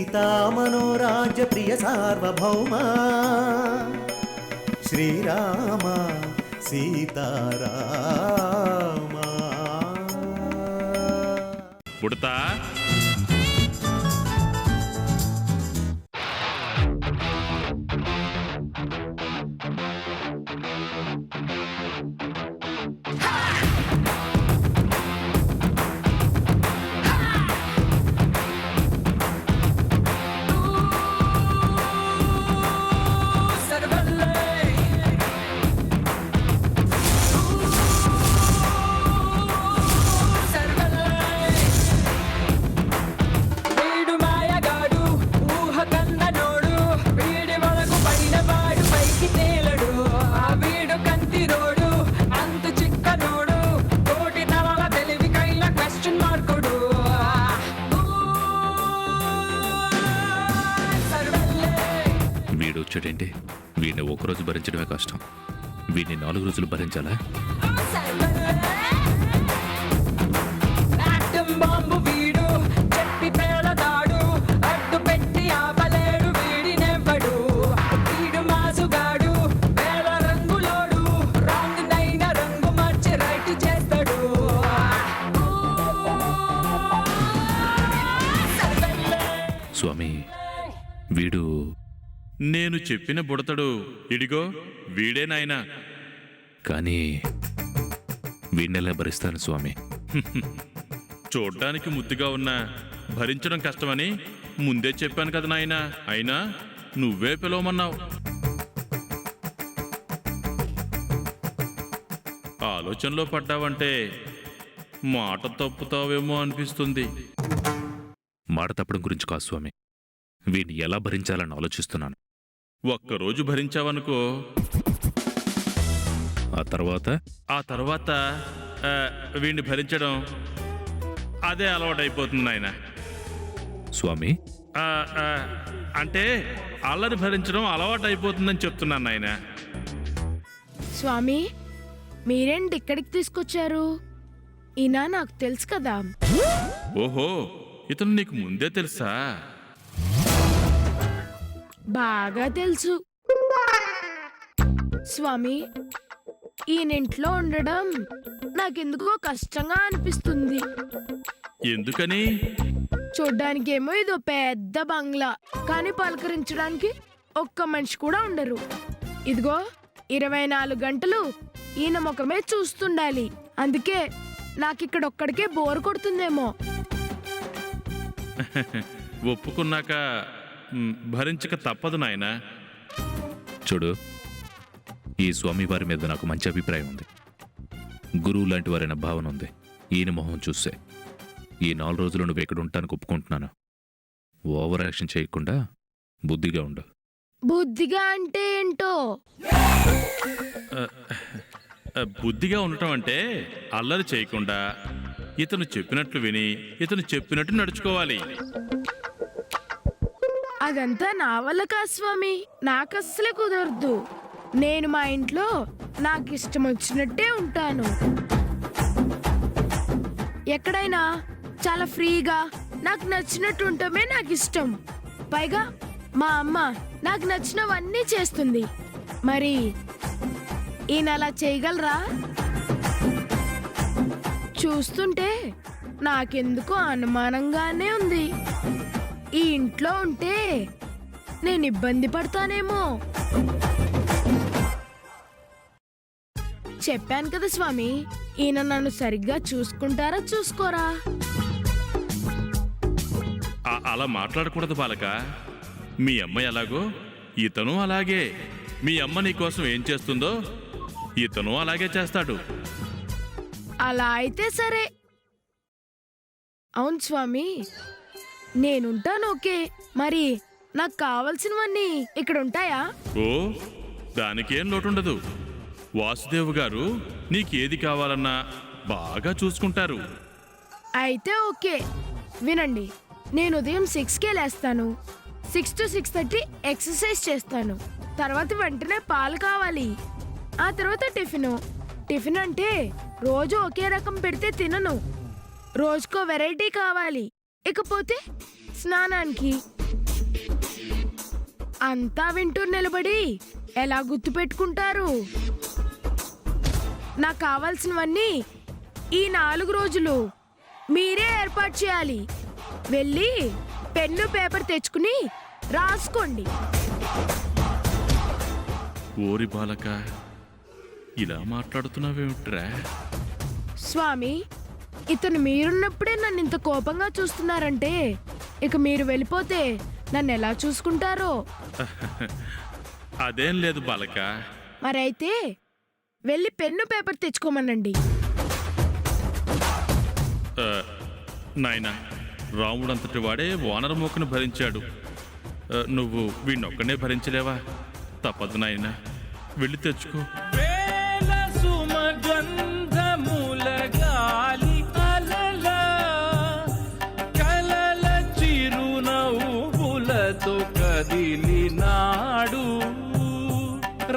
సీతామనోరాజ్య ప్రియ సార్వభౌమా శ్రీరామ సీతారామా. పుడతా వచ్చాడంటే వీడిని ఒకరోజు భరించడమే కష్టం, వీడిని 4 రోజులు భరించాలా? స్వామి, వీడు నేను చెప్పిన బుడతడు, ఇడిగో వీడే నాయనా. కానీ వీణ్ణెలా భరిస్తాను స్వామి? చూడ్డానికి ముద్దుగా ఉన్నా భరించడం కష్టమని ముందే చెప్పాను కదా నాయనా. అయినా నువ్వే పిలవమన్నావు. ఆలోచనలో పడ్డావంటే మాట తప్పుతావేమో అనిపిస్తుంది. మాట తప్పడం గురించి కాదు స్వామి, వీడిని ఎలా భరించాలని ఆలోచిస్తున్నాను. ఒక్కరోజు భరించావనుకో, ఆ తర్వాత వీడిని భరించడం అదే అలవాటైపోతుంది నాయన. స్వామి, అంటే అల్లరి భరించడం అలవాటైపోతుందని చెప్తున్నాను నాయన. స్వామి, మీరేంటి ఇక్కడికి తీసుకొచ్చారు? ఈయన నాకు తెలుసు కదా. ఓహో, ఇతను నీకు ముందే తెలుసా? బాగా తెలుసు స్వామి. ఈయనింట్లో ఉండడం నాకెందుకో కష్టంగా అనిపిస్తుంది. ఎందుకని? చూడ్డానికేమో ఇదో పెద్ద బంగ్లా, కానీ పలకరించడానికి ఒక్క మనిషి కూడా ఉండరు. ఇదిగో 24 గంటలు ఈయన ముఖమే చూస్తుండాలి. అందుకే నాకిక్కడ ఒక్కడికే బోర్ కొడుతుందేమో. ఒప్పుకున్నాక భరించక తప్పదు నాయనా. చూడు, ఈ స్వామివారి మీద నాకు మంచి అభిప్రాయం ఉంది. గురువు లాంటి వారైన భావన ఉంది. ఈయన మొహం చూస్తే ఈ 4 రోజులు నువ్వు ఇక్కడ ఉంటానికి ఒప్పుకుంటున్నాను. ఓవర్ యాక్షన్ చేయకుండా బుద్ధిగా ఉండు. బుద్ధిగా అంటే ఏంటో? బుద్ధిగా ఉండటం అంటే అల్లరి చేయకుండా ఇతను చెప్పినట్లు విని ఇతను చెప్పినట్టు నడుచుకోవాలి. అదంతా నా వల్ల కాదు స్వామి, నాకస్సలే కుదరదు. నేను మా ఇంట్లో నాకు ఇష్టం వచ్చినట్టే ఉంటాను. ఎక్కడైనా చాలా ఫ్రీగా నాకు నచ్చినట్టు ఉండటమే నాకు ఇష్టం. పైగా మా అమ్మ నాకు నచ్చినవన్నీ చేస్తుంది. మరి ఈయన అలా చేయగలరా? చూస్తుంటే నాకెందుకో అనుమానంగానే ఉంది. ఈ ఇంట్లో ఉంటే నేను ఇబ్బంది పడతానేమో. చెప్పాను కదా స్వామి, ఈయన నన్ను సరిగ్గా చూసుకుంటారా చూసుకోరా? అలా మాట్లాడకూడదు బాలక. మీ అమ్మ ఎలాగో ఇతను అలాగే. మీ అమ్మ నీ కోసం ఏం చేస్తుందో ఇతను అలాగే చేస్తాడు. అలా అయితే సరే. అవును స్వామి, నేనుంటాను ఓకే. మరి నాకు కావలసినవన్నీ ఇక్కడ ఉంటాయా? ఓ, దానికేం లోటుండదు. వాసుదేవ్ గారు నీకేది కావాలన్నా బాగా చూసుకుంటారు. అయితే ఓకే. వినండి, నేను ఉదయం 6కే లేస్తాను. 6 to 6:30 ఎక్సర్సైజ్ చేస్తాను. తర్వాత వెంటనే పాలు కావాలి. ఆ తర్వాత టిఫిన్ అంటే రోజు ఒకే రకం పెడితే తినను. రోజుకో వెరైటీ కావాలి. ఇకపోతే స్నానానికి అంతా వింటూ నిలబడి ఎలా గుర్తు పెట్టుకుంటారు? నాకు కావాల్సినవన్నీ ఈ 4 రోజులు మీరే ఏర్పాటు చేయాలి. వెళ్ళి పెన్ను పేపర్ తెచ్చుకుని రాసుకోండి. ఓరి బాలక, ఇలా మాట్లాడుతున్నావేమిట్రా? స్వామి, ఇతను మీరున్నప్పుడే నన్ను ఇంత కోపంగా చూస్తున్నారంటే ఇక మీరు వెళ్ళిపోతే నన్ను ఎలా చూసుకుంటారో. అదేం లేదు బాలక. మరైతే వెళ్ళి పెన్ను పేపర్ తెచ్చుకోమనండి. నాయనా, రాముడంతటి వాడే వానరమూకను భరించాడు. నువ్వు వీణొక్కనే భరించలేవా? తప్పదు నాయనా, వెళ్ళి తెచ్చుకో. వేల సుమగంధముల గాలి అలల కలల చిరునవ్వులతో కదిలినాడు.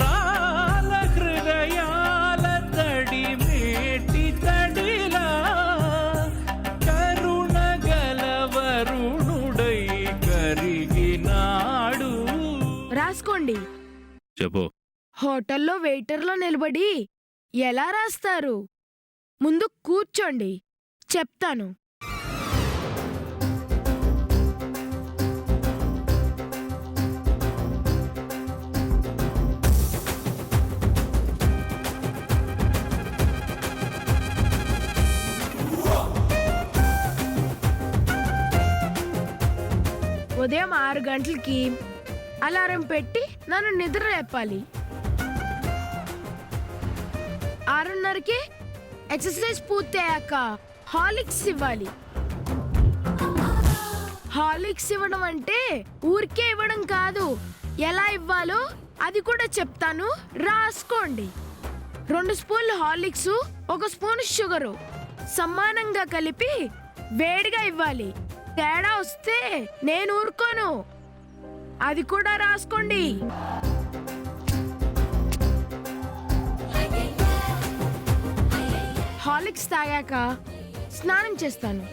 రాల హృదయాల తడి మేటి తడిలా కరుణ గలవరుణుడై కరిగినాడు. రాసుకోండి. చెప్పు. హోటల్లో వెయిటర్లో నిలబడి ఎలా రాస్తారు? ముందు కూర్చోండి, చెప్తాను. ఉదయం 6 గంటలకి అలారం పెట్టి నన్ను నిద్ర లేపాలి. 6:30కి ఎక్సర్సైజ్ పూర్తయ్యాక హార్లిక్స్ ఇవ్వాలి. హార్లిక్స్ ఇవ్వడం అంటే ఊరికే ఇవ్వడం కాదు, ఎలా ఇవ్వాలో అది కూడా చెప్తాను, రాసుకోండి. 2 స్పూన్లు హార్లిక్స్, 1 స్పూన్ షుగరు సమానంగా కలిపి వేడిగా ఇవ్వాలి. తేడా వస్తే నేను ఊరుకోను, అది కూడా రాసుకోండి. హార్లిక్స్ తాగాక స్నానం చేస్తాను.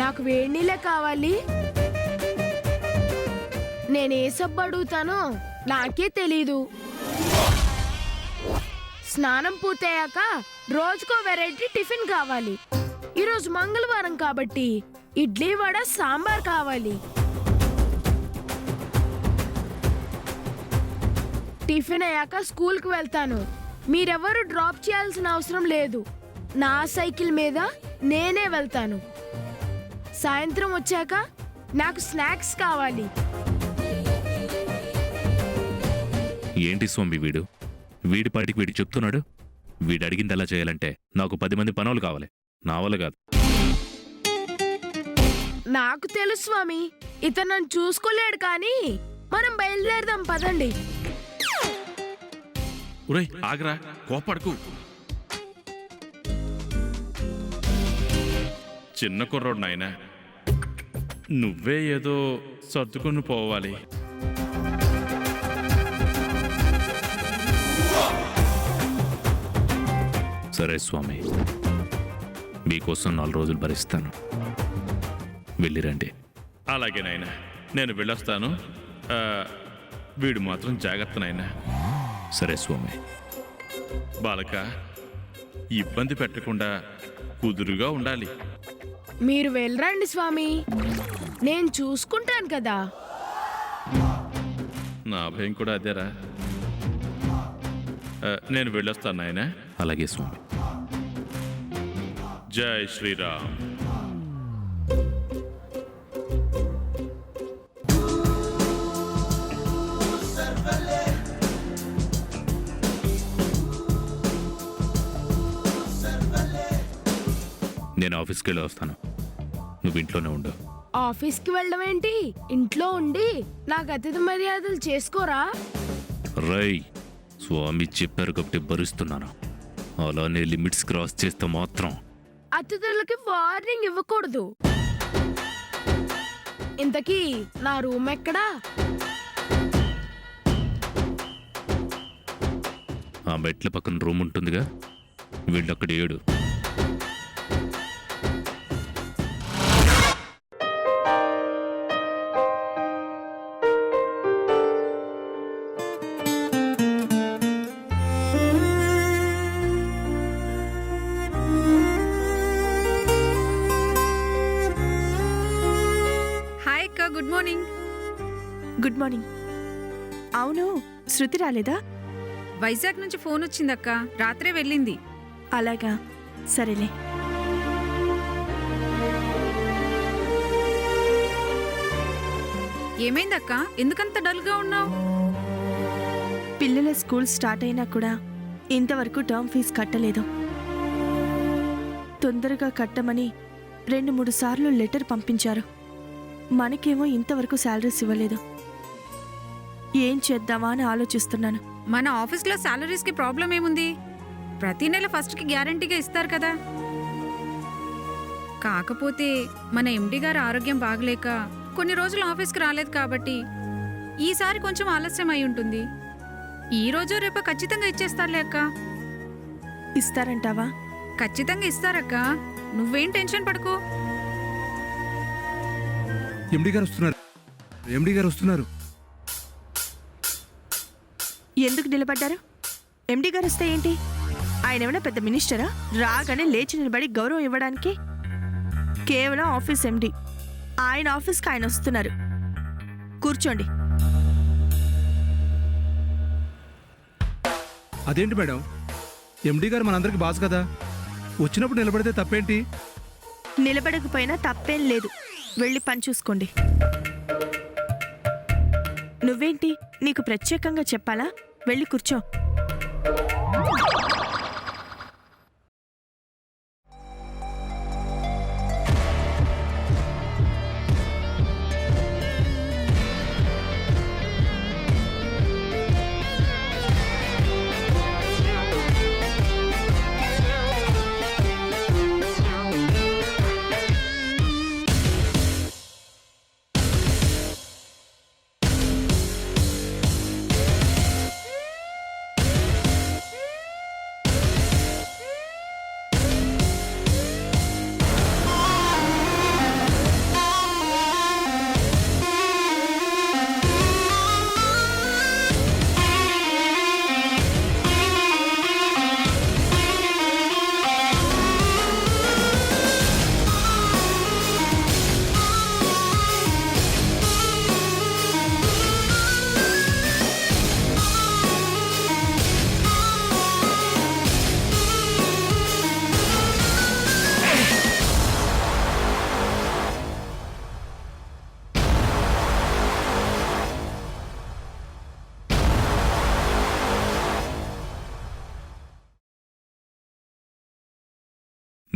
నాకు వేడి నీళ్ళే కావాలి. నేనే సబ్బు అడుగుతానో నాకే తెలీదు. స్నానం పూర్తయ్యాక రోజుకో వెరైటీ టిఫిన్ కావాలి. ఈరోజు మంగళవారం కాబట్టి ఇడ్లీ వడ సాంబార్ కావాలి. టిఫిన్ అయ్యాక స్కూల్కి వెళ్తాను. మీరెవరు డ్రాప్ చేయాల్సిన అవసరం లేదు, నా సైకిల్ మీద నేనే వెళ్తాను. సాయంత్రం వచ్చాక నాకు స్నాక్స్ కావాలి. ఏంటి స్వామి వీడు? వీడి పాటికి వీడు చెప్తున్నాడు. వీడు అడిగింది ఎలా చేయాలంటే నాకు 10 మంది పనులు కావాలి, నా వల్ల కాదు. నాకు తెలుసు స్వామి, ఇతను నన్ను చూసుకోలేడు, కానీ మనం బయలుదేరదాం పదండి. ఒరేయ్ ఆగ్రా, కోపడకు. చిన్న కుర్రోడు నాయనా, నువ్వే ఏదో సర్దుకుని పోవాలి. సరే స్వామి, మీకోసం 4 రోజులు భరిస్తాను, వెళ్ళిరండి. అలాగే నాయనా, నేను వెళ్ళొస్తాను. వీడు మాత్రం జాగ్రత్త నాయనా. సరే స్వామి. బాలక, ఇబ్బంది పెట్టకుండా కుదురుగా ఉండాలి. మీరు వెళ్ళరండి స్వామి, నేను చూసుకుంటాను కదా. నా భయం కూడా అదేరా. నేను వెళ్ళొస్తాను నాయనా. అలాగే స్వామి. జై శ్రీరామ్. నేను ఆఫీస్కి వెళ్ళి వస్తాను, నువ్వు ఇంట్లోనే ఉండు. ఆఫీస్కి వెళ్ళడం ఏంటి, ఇంట్లో ఉండి నాకు అతిథి మర్యాదలు చేసుకోరా? రై, స్వామి చెప్పారు కాబట్టి భరిస్తున్నాను. అలానే లిమిట్స్ క్రాస్ చేస్తే మాత్రం అతిథులకి వార్నింగ్ ఇవ్వకూడదు. ఇంతకీ నా రూమ్ ఎక్కడా? ఆ మెట్ల పక్కన రూమ్ ఉంటుందిగా, వీళ్ళొక్కడు 7. Good morning. అవును, శృతి రాలేదా? వైజాగ్ నుంచి ఫోన్ వచ్చిందక్క, రాత్రే వెళ్ళింది. అలాగా, సరేలే. ఏమైందక్క, ఎందుకంత డల్గా ఉన్నావు? పిల్లల స్కూల్ స్టార్ట్ అయినా కూడా ఇంతవరకు టర్మ్ ఫీజు కట్టలేదు. తొందరగా కట్టమని 2-3 సార్లు లెటర్ పంపించారు. మనకేమో ఇంతవరకు శాలరీస్ ఇవ్వలేదు. ఏం చేద్దామా అని ఆలోచిస్తున్నాను. మన ఆఫీస్లో సాలరీస్కి ప్రాబ్లం ఏముంది? ప్రతి నెల ఫస్ట్కి గ్యారంటీగా ఇస్తారు కదా. కాకపోతే మన ఎండి గారు ఆరోగ్యం బాగలేక కొన్ని రోజులు ఆఫీస్కి రాలేదు కాబట్టి ఈసారి కొంచెం ఆలస్యం అయి ఉంటుంది. ఈ రోజు రేపు ఖచ్చితంగా ఇచ్చేస్తారులే అక్క. ఇస్తారంటావా? ఖచ్చితంగా ఇస్తారక్క, నువ్వేం టెన్షన్ పడకు. ఎండి గారు వస్తున్నారు. ఎండి గారు వస్తున్నారు. ఎందుకు నిలబడ్డారు? ఎండి గారు వస్తే ఏంటి? ఆయన ఏమైనా పెద్ద మినిస్టరా? రాగానే లేచి నిలబడి గౌరవం ఇవ్వడానికి? కేవలం ఆఫీస్ ఎండి. ఆయన ఆఫీస్కి ఆయన వస్తున్నారు. కూర్చోండి. అదేంటి మేడం, ఎండి గారు మనందరికి బాస్ కదా, వచ్చినప్పుడు నిలబడితే తప్పేంటి? నిలబడకపోయినా తప్పేం లేదు. వెళ్ళి పని చూసుకోండి. నువ్వేంటి, నీకు ప్రత్యేకంగా చెప్పాలా? వెళ్ళి కూర్చో.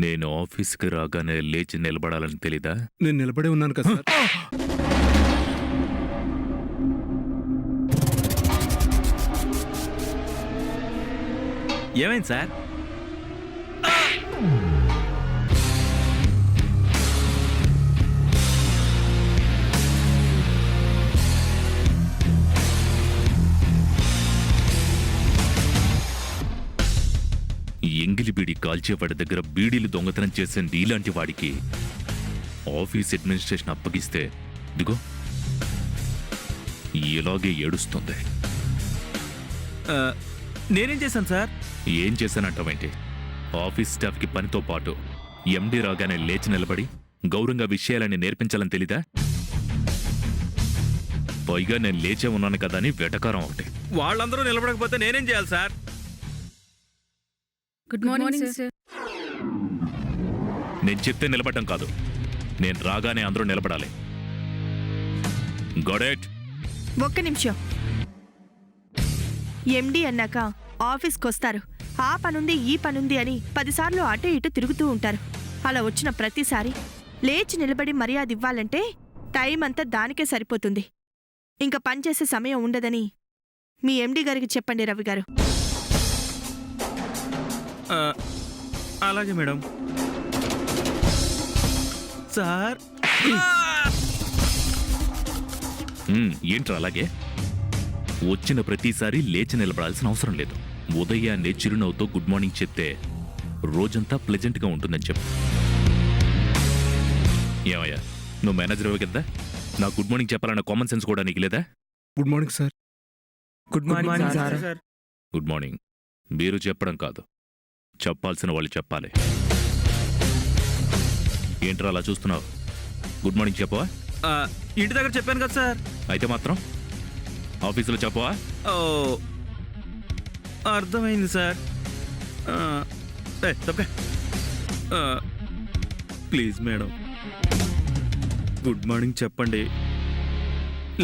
నేను ఆఫీస్కి రాగానే లేచి నిలబడాలని తెలీదా? నేను నిలబడే ఉన్నాను కదా సార్. ఏమైంది సార్? ఎంగిలి బీడి కాల్చేవాడి దగ్గర బీడీలు దొంగతనం చేసే నీలాంటి వాడికి ఆఫీస్ అడ్మినిస్ట్రేషన్ అప్పగిస్తే ఇదిగో ఇలాగే ఏడుస్తుంది. నేనేం చేశాను సార్? ఏం చేశానంటావేంటి? ఆఫీస్ స్టాఫ్కి పనితో పాటు ఎండి రాగానే లేచి నిలబడి గౌరవంగా విషయాలని నేర్పించాలని తెలీదా? పైగా నేను లేచే ఉన్నాను కదా అని వెటకారం ఒకటి. వాళ్ళందరూ నిలబడకపోతే నేనేం చేయాలి సార్? Good morning sir. నేను చెప్తే నిలబడటం కాదు, నేను రాగానే అందరూ నిలబడాలి. Got it? ఒక్క నిమిషం. ఎండి అన్నాక ఆఫీస్కి వస్తారు. ఆ పనుంది ఈ పనుంది అని 10 సార్లు అటు ఇటు తిరుగుతూ ఉంటారు. అలా వచ్చిన ప్రతిసారి లేచి నిలబడి మర్యాద ఇవ్వాలంటే టైం అంతా దానికే సరిపోతుంది. ఇంకా పనిచేసే సమయం ఉండదని మీ ఎండి గారికి చెప్పండి రవి గారు. అలాగే మేడం. సార్ ఏంట్రా అలాగే? వచ్చిన ప్రతిసారి లేచి నిలబడాల్సిన అవసరం లేదు. ఉదయాన్నే చిరునవ్వుతో గుడ్ మార్నింగ్ చెప్తే రోజంతా ప్లెజెంట్గా ఉంటుందని చెప్పు. ఏమయ్యా, నువ్వు మేనేజర్ కదా, నా గుడ్ మార్నింగ్ చెప్పాలన్న కామన్ సెన్స్ కూడా నీకు లేదా? Good morning sir. Good morning sir. Good morning మీరు చెప్పడం కాదు, చెప్పాల్సిన వాళ్ళు చెప్పాలి. ఏంట్రా అలా చూస్తున్నావు? గుడ్ మార్నింగ్ చెప్పవా? ఇంటి దగ్గర చెప్పాను కదా సార్. అయితే మాత్రం ఆఫీసులో చెప్పవా? ఓ అర్థమైంది సార్. తప్పే. ప్లీజ్ మేడం, గుడ్ మార్నింగ్ చెప్పండి,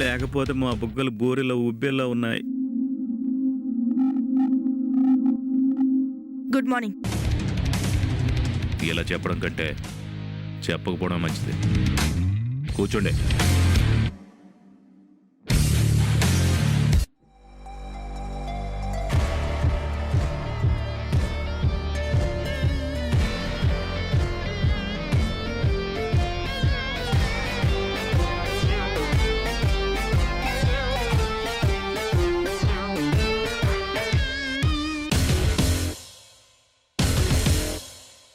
లేకపోతే మా బుగ్గలు బోరెలో ఉబ్బేలా ఉన్నాయి. Good morning. ఇలా చెప్పడం కంటే చెప్పకపోవడం మంచిది. కూర్చోండి.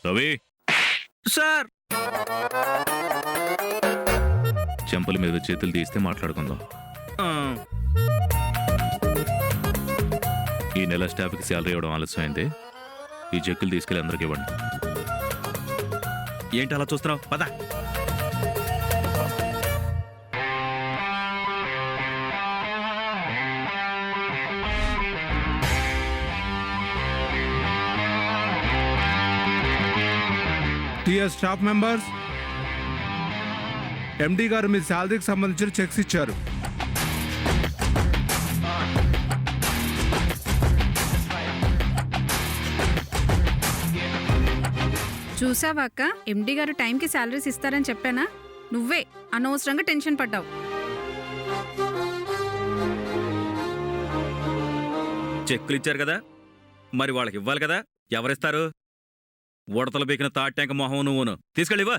రవి, సార్ చెంపల మీద చేతులు తీస్తే మాట్లాడుకుందాం. ఈ నెల స్టాఫ్కి శాలరీ ఇవ్వడం ఆలస్యమైంది. ఈ చెక్కులు తీసుకెళ్ళి అందరికి ఇవ్వండి. ఏంటి అలా చూస్తున్నావు? పద. టీఎస్ స్టాఫ్ మెంబర్స్, ఎండి గారు మీ శాలరీకి సంబంధించిన చెక్స్ ఇచ్చారు. చూసావా అక్క, ఎండి గారు టైంకి శాలరీస్ ఇస్తారని చెప్పానా? నువ్వే అనవసరంగా టెన్షన్ పడ్డావు. చెక్కులు ఇచ్చారు కదా, మరి వాళ్ళకి ఇవ్వాలి కదా. ఎవరిస్తారు? ఉడతలు బీకిన తాటి ట్యాంక్ మొహం నువ్వును. తీసుకెళ్ళివా.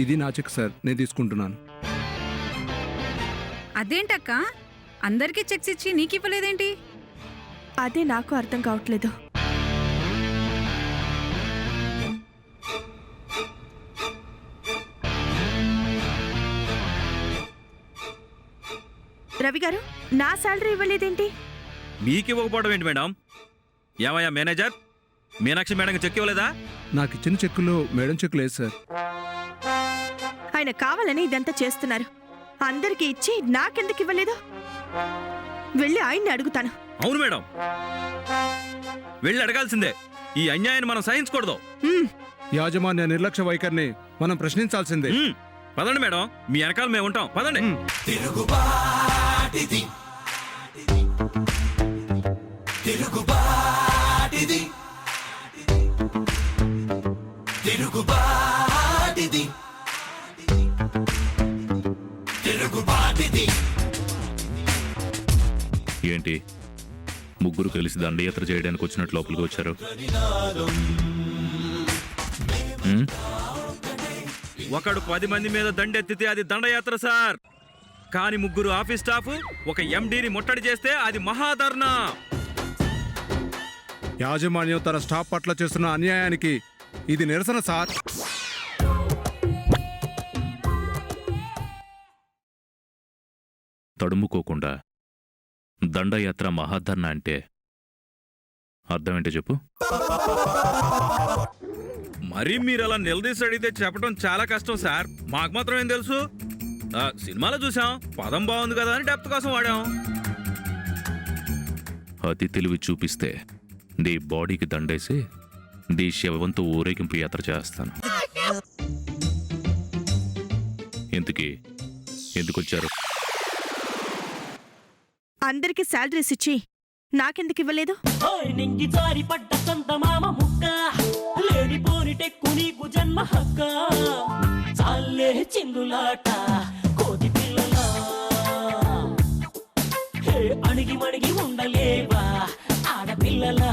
ఇది నా చెక్ సార్, నేను తీసుకుంటున్నాను. అదేంటక్క, అందరికీ చెక్స్ ఇచ్చి నీకు ఇవ్వలేదేంటి? అదే నాకు అర్థం కావట్లేదు. రవి గారు, నా శాలరీ ఇవ్వలేదేంటి? మీకు ఇవ్వకపోవడం ఏంటి మేడం? ఏమయ్యా మేనేజర్, మీనాక్షి మేడం చెక్ ఇవ్వలేదా? నాకు ఇచ్చిన చెక్కులో మేడం చెక్ లేదు సార్. ఆయన కావాలని ఇదంతా చేస్తున్నారు. అందరికీ ఇచ్చి నాకెందుకు ఇవ్వలేదు? వెళ్ళి ఆయన్ని అడుగుతాను. అవును మేడం, వెళ్ళి అడగాల్సిందే. ఈ అన్యాయాన్ని మనం సహించకూడదు. యాజమాన్య నిర్లక్ష్య వైఖరిని మనం ప్రశ్నించాల్సిందే. పదండి మేడం, మీ వెనకాల మేము ఉంటాం. పదండి. ఏంటి ముగ్గురు కలిసి దండయాత్ర చేయడానికి వచ్చినట్టు లోపలికి వచ్చారు? ఒకడు 10 మంది మీద దండెత్తితే అది దండయాత్ర సార్. కానీ ముగ్గురు ఆఫీస్ స్టాఫ్ ఒక ఎండీని ముట్టడి చేస్తే అది మహాధర్నా. యాజమాన్యం తన స్టాఫ్ పట్ల చేస్తున్న అన్యాయానికి ఇది నిరసన సార్. తడుముకోకుండా దండయాత్ర మహాధర్ణ అంటే అర్థం ఏంటో చెప్పు. మరి మీరు అలా నిలదీసి అడిగితే చెప్పడం చాలా కష్టం సార్. మాకు మాత్రం ఏం తెలుసు? సినిమాలో చూసాం, పదం బాగుంది కదా అని డెప్త్ కోసం వాడాం. అతి తెలివి చూపిస్తే నీ బాడీకి దండేసి నీ శవంతో ఊరేగింపు యాత్ర చేస్తాను. ఎందుకు వచ్చారు? అందరికీ శాలరీస్ ఇచ్చి నాకెందుకు ఇవ్వలేదు? నెంగి జారి పడ్డ సంతమామ ముక్క లేడిపోని టెక్కు నీకు జన్మ హక్క చాలే చిందులాట కోతి పిల్లలా హే అణిగి మణిగి ఉండలేవా ఆడపిల్లలా